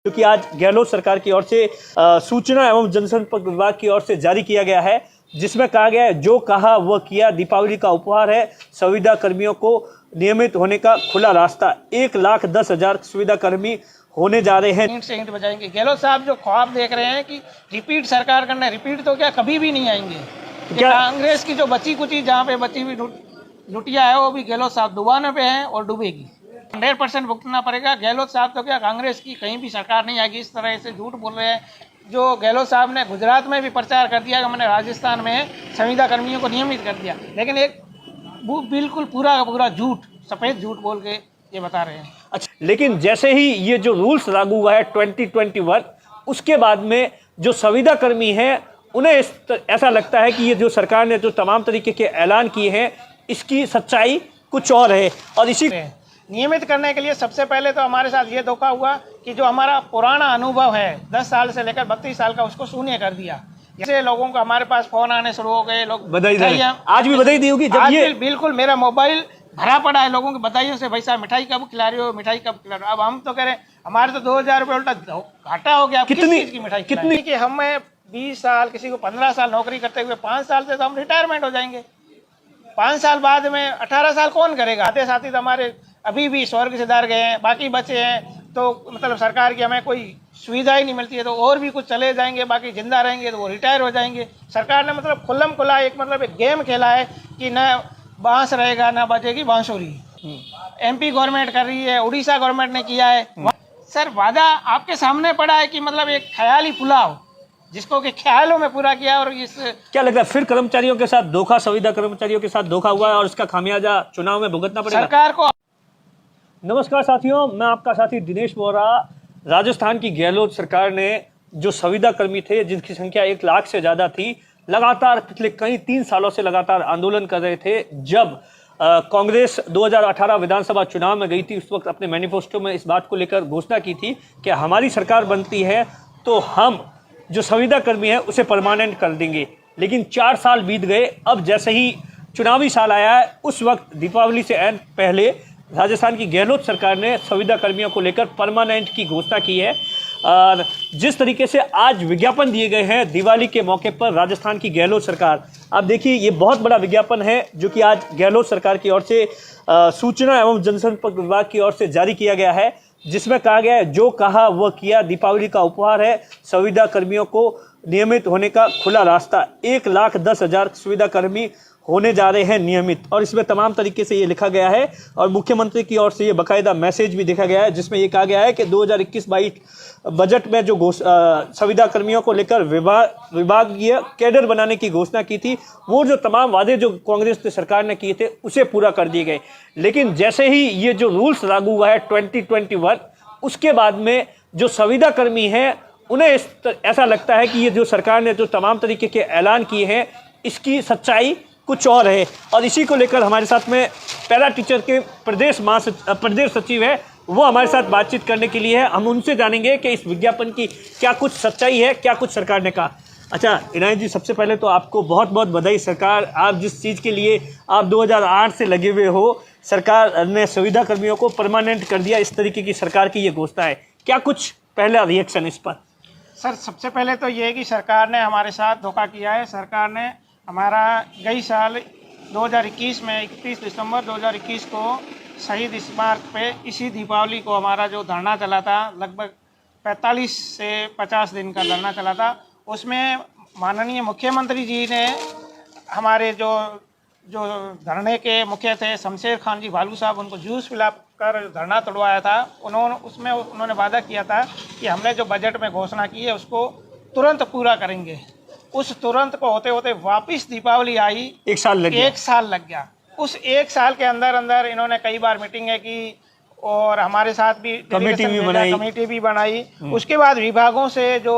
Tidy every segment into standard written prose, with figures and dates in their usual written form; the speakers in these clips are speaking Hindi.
क्योंकि आज गहलोत सरकार की ओर से सूचना एवं जनसंपर्क विभाग की ओर से जारी किया गया है, जिसमें कहा गया है जो कहा वह किया। दीपावली का उपहार है संविदा कर्मियों को नियमित होने का खुला रास्ता। 1,10,000 संविदा कर्मी होने जा रहे हैं। ईंट से ईंट बजाएंगे। गहलोत साहब जो ख्वाब देख रहे हैं कि रिपीट सरकार करना, रिपीट तो क्या कभी भी नहीं आएंगे। कांग्रेस की जो बची कुची जहाँ पे बची हुई लुटिया है वो भी गहलोत साहब डुबाने पे है और डूबेगी। 100% भुगतना पड़ेगा। गहलोत साहब तो क्या कांग्रेस की कहीं भी सरकार नहीं आएगी। इस तरह से झूठ बोल रहे हैं। जो गहलोत साहब ने गुजरात में भी प्रचार कर दिया कि मैंने राजस्थान में संविदा कर्मियों को नियमित कर दिया, लेकिन एक बिल्कुल पूरा का पूरा झूठ, सफ़ेद झूठ बोल के ये बता रहे हैं। अच्छा, लेकिन जैसे ही ये जो रूल्स लागू हुआ है 2021, उसके बाद में जो संविदा कर्मी हैं उन्हें ऐसा लगता है कि ये जो सरकार ने जो तमाम तरीके के ऐलान किए हैं इसकी सच्चाई कुछ और है। और इसी नियमित करने के लिए सबसे पहले तो हमारे साथ ये धोखा हुआ कि जो हमारा पुराना अनुभव है 10 साल से लेकर 32 साल का, उसको शून्य कर दिया। जैसे लोगों को हमारे पास फोन आने शुरू हो गए, लोग बधाई, आज भी बधाई दी होगी जब ये बिल्कुल मेरा मोबाइल भरा पड़ा है लोगों की बधाइयों से। भाई साहब मिठाई कब खिला रहे हो, मिठाई कब खिला रहे हो। अब हम तो कह रहे हैं हमारे तो 2,000 रुपये उल्टा घाटा हो गया। कितनी की मिठाई कितनी कि हमें 20 साल, किसी को 15 साल नौकरी करते हुए 5 साल से तो हम रिटायरमेंट हो जाएंगे। 5 साल बाद में 18 साल कौन करेगा। आते साथी तो हमारे अभी भी स्वर्ग से दार गए हैं, बाकी बचे हैं तो मतलब सरकार की हमें कोई सुविधा ही नहीं मिलती है, तो और भी कुछ चले जाएंगे, बाकी जिंदा रहेंगे तो वो रिटायर हो जाएंगे। सरकार ने मतलब खुल्लम खुला एक गेम खेला है कि न बांस रहेगा ना बजेगी बांसुरी। MP गवर्नमेंट कर रही है, उड़ीसा गवर्नमेंट ने किया है। सर वादा आपके सामने पड़ा है कि मतलब एक ख्याली पुलाव जिसको कि ख्यालों में पूरा किया। और इस क्या लगता है फिर कर्मचारियों के साथ धोखा, संविदा कर्मचारियों के साथ धोखा हुआ है और इसका खामियाजा चुनाव में भुगतना पड़ेगा सरकार को। नमस्कार साथियों, मैं आपका साथी दिनेश बोरा। राजस्थान की गहलोत सरकार ने जो संविदा कर्मी थे जिनकी संख्या 1 लाख से ज़्यादा थी, लगातार पिछले कई 3 सालों से लगातार आंदोलन कर रहे थे। जब कांग्रेस 2018 विधानसभा चुनाव में गई थी, उस वक्त अपने मैनिफेस्टो में इस बात को लेकर घोषणा की थी कि हमारी सरकार बनती है तो हम जो संविदा कर्मी है उसे परमानेंट कर देंगे। लेकिन 4 साल बीत गए। अब जैसे ही चुनावी साल आया है, उस वक्त दीपावली से ऐन पहले राजस्थान की गहलोत सरकार ने संविदा कर्मियों को लेकर परमानेंट की घोषणा की है। और जिस तरीके से आज विज्ञापन दिए गए हैं दिवाली के मौके पर राजस्थान की गहलोत सरकार, आप देखिए ये बहुत बड़ा विज्ञापन है जो कि आज गहलोत सरकार की ओर से सूचना एवं जनसंपर्क विभाग की ओर से जारी किया गया है, जिसमें कहा गया है जो कहा वह किया। दीपावली का उपहार है संविदा कर्मियों को नियमित होने का खुला रास्ता। 1,10,000 संविदा कर्मी होने जा रहे हैं नियमित। और इसमें तमाम तरीके से ये लिखा गया है और मुख्यमंत्री की ओर से ये बाकायदा मैसेज भी देखा गया है, जिसमें ये कहा गया है कि 2021-22 बजट में जो संविदा कर्मियों को लेकर विभागीय कैडर बनाने की घोषणा की थी, वो जो तमाम वादे जो कांग्रेस सरकार ने किए थे उसे पूरा कर दिए गए। लेकिन जैसे ही ये जो रूल्स लागू हुआ है 2021, उसके बाद में जो संविदा कर्मी हैं उन्हें ऐसा लगता है कि ये जो सरकार ने जो तमाम तरीके के ऐलान किए हैं इसकी सच्चाई कुछ और है। और इसी को लेकर हमारे साथ में पैरा टीचर के प्रदेश सचिव है, वो हमारे साथ बातचीत करने के लिए है। हम उनसे जानेंगे कि इस विज्ञापन की क्या कुछ सच्चाई है, क्या कुछ सरकार ने कहा। अच्छा इनायत जी, सबसे पहले तो आपको बहुत बहुत बधाई। सरकार, आप जिस चीज़ के लिए आप 2008 से लगे हुए हो, सरकार ने संविदा कर्मियों को परमानेंट कर दिया, इस तरीके की सरकार की ये घोषणा है। क्या कुछ पहला रिएक्शन इस पर? सर सबसे पहले तो ये कि सरकार ने हमारे साथ धोखा किया है। सरकार ने हमारा गई साल 2021 में 31 दिसंबर 2021 को शहीद स्मारक पे इसी दीपावली को हमारा जो धरना चला था, लगभग 45 से 50 दिन का धरना चला था। उसमें माननीय मुख्यमंत्री जी ने हमारे जो धरने के मुख्य थे शमशेर खान जी भालू साहब, उनको जूस पिलाकर धरना तोड़वाया था। उन्होंने वादा किया था कि हमने जो बजट में घोषणा की है उसको तुरंत पूरा करेंगे। उस तुरंत को होते होते वापस दीपावली आई, 1 साल लग गया। उस 1 साल के अंदर इन्होंने कई बार मीटिंगें की और हमारे साथ भी कमेटी भी बनाई। उसके बाद विभागों से जो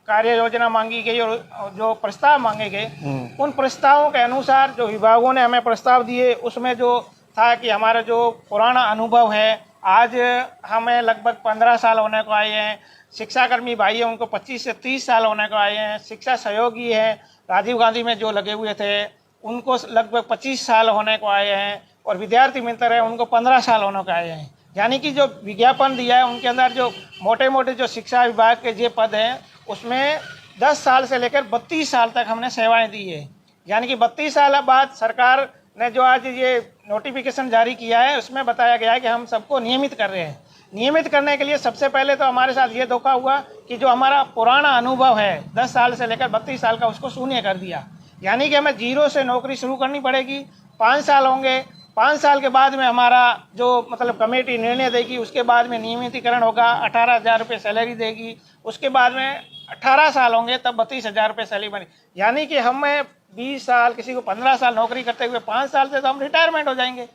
कार्य योजना मांगी गई और जो प्रस्ताव मांगे गए, उन प्रस्तावों के अनुसार जो विभागों ने हमें प्रस्ताव दिए, उसमें जो था कि हमारा जो पुराना अनुभव है, आज हमें लगभग 15 साल होने को आए हैं। शिक्षाकर्मी भाई हैं उनको 25 से 30 साल होने को आए हैं। शिक्षा सहयोगी हैं, राजीव गांधी में जो लगे हुए थे उनको लगभग 25 साल होने को आए हैं। और विद्यार्थी मित्र हैं उनको 15 साल होने को आए हैं। यानी कि जो विज्ञापन दिया है उनके अंदर जो मोटे मोटे जो शिक्षा विभाग के जो पद हैं उसमें 10 साल से लेकर 32 साल तक हमने सेवाएं दी है। यानी कि 32 साल बाद सरकार ने जो आज ये नोटिफिकेशन जारी किया है उसमें बताया गया है कि हम सबको नियमित कर रहे हैं। नियमित करने के लिए सबसे पहले तो हमारे साथ ये धोखा हुआ कि जो हमारा पुराना अनुभव है 10 साल से लेकर 32 साल का उसको शून्य कर दिया। यानी कि हमें जीरो से नौकरी शुरू करनी पड़ेगी। 5 साल होंगे, 5 साल के बाद में हमारा जो मतलब कमेटी निर्णय देगी, उसके बाद में नियमितीकरण होगा, 18,000 रुपये सैलरी देगी। उसके बाद में 18 साल होंगे तब 32,000 रुपये सैलरी बनी। यानी कि हमें 20 साल, किसी को 15 साल नौकरी करते हुए 5 साल से तो हम रिटायरमेंट हो जाएंगे।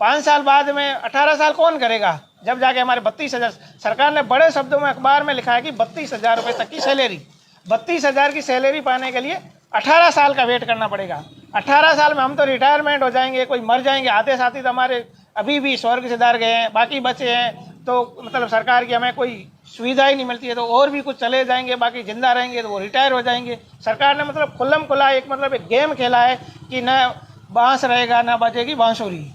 5 साल बाद में 18 साल कौन करेगा, जब जाके हमारे 32,000। सरकार ने बड़े शब्दों में अखबार में लिखा है कि 32,000 रुपये तक की सैलरी। 32,000 की सैलरी पाने के लिए 18 साल का वेट करना पड़ेगा। 18 साल में हम तो रिटायरमेंट हो जाएंगे, कोई मर जाएंगे। आधे साथी तो हमारे अभी भी स्वर्ग सिधार गए हैं, बाकी बचे हैं तो मतलब सरकार की हमें कोई सुविधा ही नहीं मिलती है, तो और भी कुछ चले जाएंगे, बाकी जिंदा रहेंगे तो वो रिटायर हो जाएंगे। सरकार ने मतलब खुल्लम खुला एक मतलब एक गेम खेला है कि न बांस रहेगा न बजेगी बांसुरी,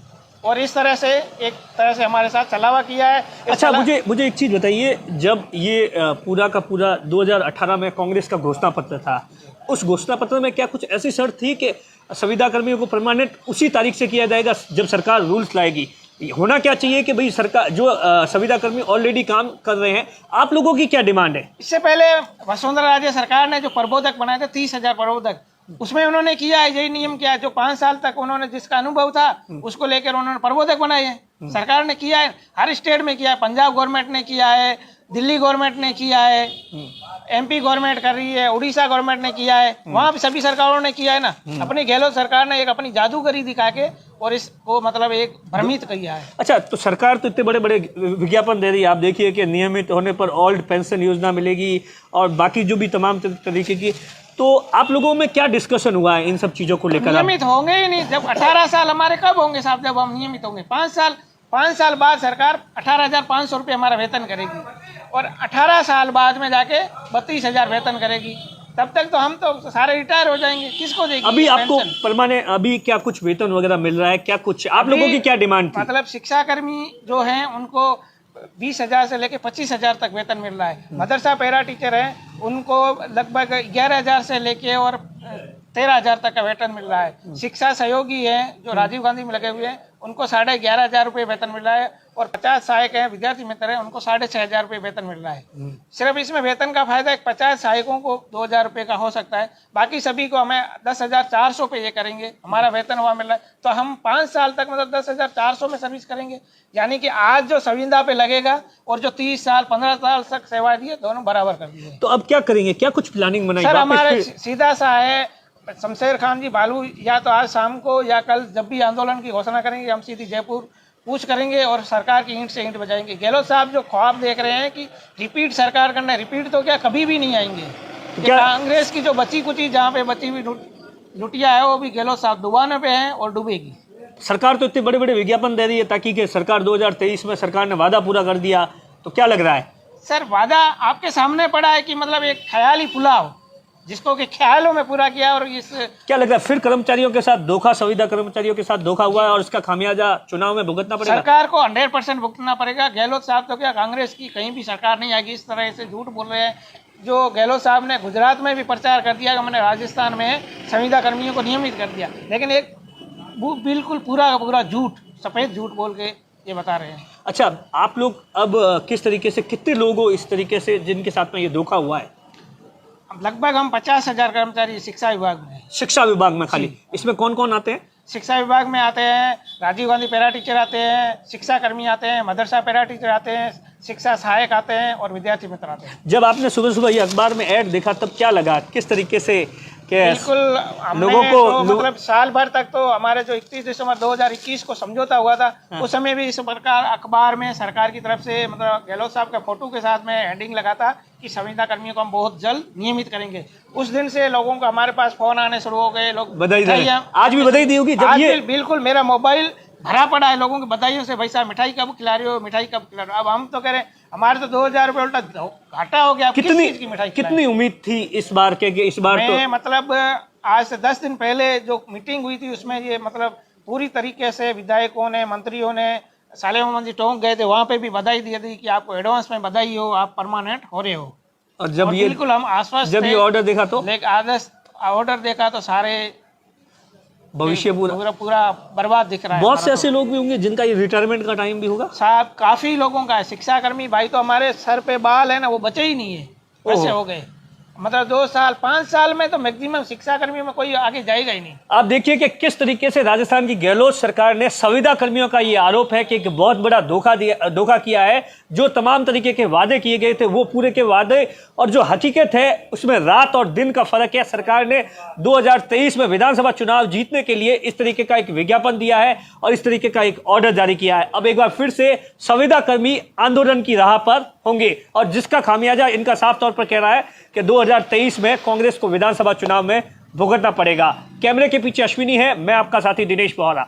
और इस तरह से एक तरह से हमारे साथ छलावा किया है। अच्छा, मुझे एक चीज़ बताइए, जब ये पूरा का पूरा 2018 में कांग्रेस का घोषणा पत्र था, उस घोषणा पत्र में क्या कुछ ऐसी शर्त थी कि संविदा कर्मियों को परमानेंट उसी तारीख से किया जाएगा जब सरकार रूल्स लाएगी? होना क्या चाहिए कि भाई सरकार जो संविदा कर्मी ऑलरेडी काम कर रहे हैं, आप लोगों की क्या डिमांड है? इससे पहले वसुंधरा राजे सरकार ने जो प्रबोधक बनाए थे 30,000 प्रबोधक, उसमें उन्होंने किया है यही नियम किया है। जो 5 साल तक उन्होंने जिसका अनुभव था उसको लेकर उन्होंने प्रबोधक बनाए हैं। सरकार ने किया है, हर स्टेट में किया है। पंजाब गवर्नमेंट ने किया है, दिल्ली गवर्नमेंट ने किया है, MP गवर्नमेंट कर रही है, उड़ीसा गवर्नमेंट ने किया है, वहाँ सभी सरकारों ने किया है ना। अपनी गहलोत सरकार ने एक अपनी जादूगरी दिखा के और इसको मतलब एक भ्रमित किया है। अच्छा, तो सरकार तो इतने बड़े बड़े विज्ञापन दे रही है, आप देखिए कि नियमित होने पर ओल्ड पेंशन योजना मिलेगी और बाकी जो भी तमाम तरीके की, तो आप लोगों में क्या डिस्कशन हुआ है इन सब चीजों को लेकर? नियमित होंगे ही नहीं। जब 18 साल हमारे कब होंगे साहब, जब हम नियमित होंगे। 5 साल बाद सरकार 18,500 रुपये हमारा वेतन करेगी और 18 साल बाद में जाके 32,000 वेतन करेगी। तब तक तो हम तो सारे रिटायर हो जाएंगे, किसको देगी अभी आपको परमानेंट अभी क्या कुछ वेतन वगैरह मिल रहा है? क्या कुछ आप लोगों की क्या डिमांड थी? मतलब शिक्षा कर्मी जो हैं उनको 20,000 से लेके 25,000 तक वेतन मिल रहा है। मदरसा पैरा टीचर हैं उनको लगभग 11,000 से लेके और 13,000 तक का वेतन मिल रहा है। शिक्षा सहयोगी हैं जो राजीव गांधी में लगे हुए हैं उनको 11,500 रुपये वेतन मिल रहा है और 50 सहायक हैं, विद्यार्थी मित्र हैं, उनको 6,500 रुपये वेतन मिल रहा है। सिर्फ इसमें वेतन का फायदा एक 50 सहायकों को 2,000 रुपये का हो सकता है, बाकी सभी को हमें 10,400 पे ये करेंगे, हमारा वेतन वहाँ मिल रहा है। तो हम 5 साल तक मतलब 10,400 में सर्विस करेंगे। यानी कि आज जो संविदा पे लगेगा और जो 30 साल 15 साल तक सेवा दी है दोनों बराबर कर दी है। तो अब क्या करेंगे, क्या कुछ प्लानिंग बनाई? सर हमारे सीधा सा है, शमशेर खान जी भालू या तो आज शाम को या कल जब भी आंदोलन की घोषणा करेंगे हम सीधी जयपुर पूछ करेंगे और सरकार की ईंट से ईंट बजाएंगे। गहलोत साहब जो ख्वाब देख रहे हैं कि रिपीट सरकार करना है, रिपीट तो क्या कभी भी नहीं आएंगे। क्या कांग्रेस की जो बची कुची जहाँ पे बची हुई लुटिया है वो भी गहलोत साहब डुबाने पे है और डूबेगी। सरकार तो इतने बड़े बड़े विज्ञापन दे रही है ताकि कि सरकार 2023 में सरकार ने वादा पूरा कर दिया, तो क्या लग रहा है? सर वादा आपके सामने पड़ा है कि मतलब एक ख्याली पुलाव जिसको कि ख्यालों में पूरा किया। और इस क्या लग रहा है फिर कर्मचारियों के साथ धोखा, संविदा कर्मचारियों के साथ धोखा हुआ है और इसका खामियाजा चुनाव में भुगतना पड़ेगा? सरकार को 100% भुगतना पड़ेगा। गहलोत साहब तो क्या कांग्रेस की कहीं भी सरकार नहीं आएगी। इस तरह से झूठ बोल रहे हैं। जो गहलोत साहब ने गुजरात में भी प्रचार कर दिया कि मैंने राजस्थान में संविदा कर्मियों को नियमित कर दिया, लेकिन एक बिल्कुल पूरा का पूरा झूठ, सफेद झूठ बोल के ये बता रहे हैं। अच्छा, आप लोग अब किस तरीके से, कितने लोग हो इस तरीके से जिनके साथ में ये धोखा हुआ है? लगभग हम 50,000 कर्मचारी शिक्षा विभाग में हैं। शिक्षा विभाग में खाली? इसमें कौन कौन आते हैं? शिक्षा विभाग में आते हैं राजीव गांधी पैरा टीचर आते हैं, शिक्षा कर्मी आते हैं, मदरसा पैरा टीचर आते हैं, शिक्षा सहायक आते हैं और विद्यार्थी मित्र आते हैं। जब आपने सुबह सुबह ये अखबार में ऐड देखा तब क्या लगा, किस तरीके से बिल्कुल लोगों को तो मतलब साल भर तक तो हमारे जो 31 दिसंबर 2021 को समझौता हुआ था उस समय भी इस प्रकार अखबार में सरकार की तरफ से मतलब गहलोत साहब का फोटो के साथ में हेडिंग लगा था कि संविदा कर्मियों को हम बहुत जल्द नियमित करेंगे। उस दिन से लोगों को हमारे पास फोन आने शुरू हो गए, लोग बधाई, आज भी बधाई दी होगी जब ये बिल्कुल मेरा मोबाइल भरा पड़ा है लोगों की बधाइयों से। भाई साहब मिठाई कब खिला रहे हो, मिठाई कब खिला रहे हो। अब हम तो कह रहे हैं हमारे तो 2,000 रुपये उल्टा घाटा हो गया। कितनी उम्मीद थी इस बार के कि इस बार तो मतलब आज से 10 दिन पहले जो मीटिंग हुई थी उसमें ये मतलब पूरी तरीके से विधायकों ने, मंत्रियों ने, साले मोहम्मद जी टोंक गए थे, वहाँ पे भी बधाई दी थी कि आपको एडवांस में बधाई हो, आप परमानेंट हो रहे हो। और जब और ये बिल्कुल हम आश्वस्त जब थे, ये ऑर्डर देखा तो लेकिन आदर्श ऑर्डर देखा तो सारे भविष्य पूरा पूरा पूरा बर्बाद दिख रहा है। बहुत से हमारा ऐसे लोग भी होंगे जिनका ये रिटायरमेंट का टाइम भी होगा। तो साहब काफी लोगों का है, शिक्षाकर्मी भाई तो हमारे सर पे बाल है ना, वो बचे ही नहीं है, वैसे ओहो। हो गए। मतलब 2 साल 5 साल में तो मैक्सिमम शिक्षाकर्मी में कोई आगे जाएगा ही नहीं। आप देखिए कि किस तरीके से राजस्थान की गहलोत सरकार ने संविदा कर्मियों का ये आरोप है कि एक बहुत बड़ा धोखा किया है। जो तमाम तरीके के वादे किए गए थे वो पूरे के वादे और जो हकीकत है उसमें रात और दिन का फर्क है। सरकार ने 2023 में विधानसभा चुनाव जीतने के लिए इस तरीके का एक विज्ञापन दिया है और इस तरीके का एक ऑर्डर जारी किया है। अब एक बार फिर से संविदा कर्मी आंदोलन की राह पर होंगे और जिसका खामियाजा इनका साफ तौर पर कह रहा है कि 2023 में कांग्रेस को विधानसभा चुनाव में भुगतना पड़ेगा। कैमरे के पीछे अश्विनी है, मैं आपका साथी दिनेश बोहरा।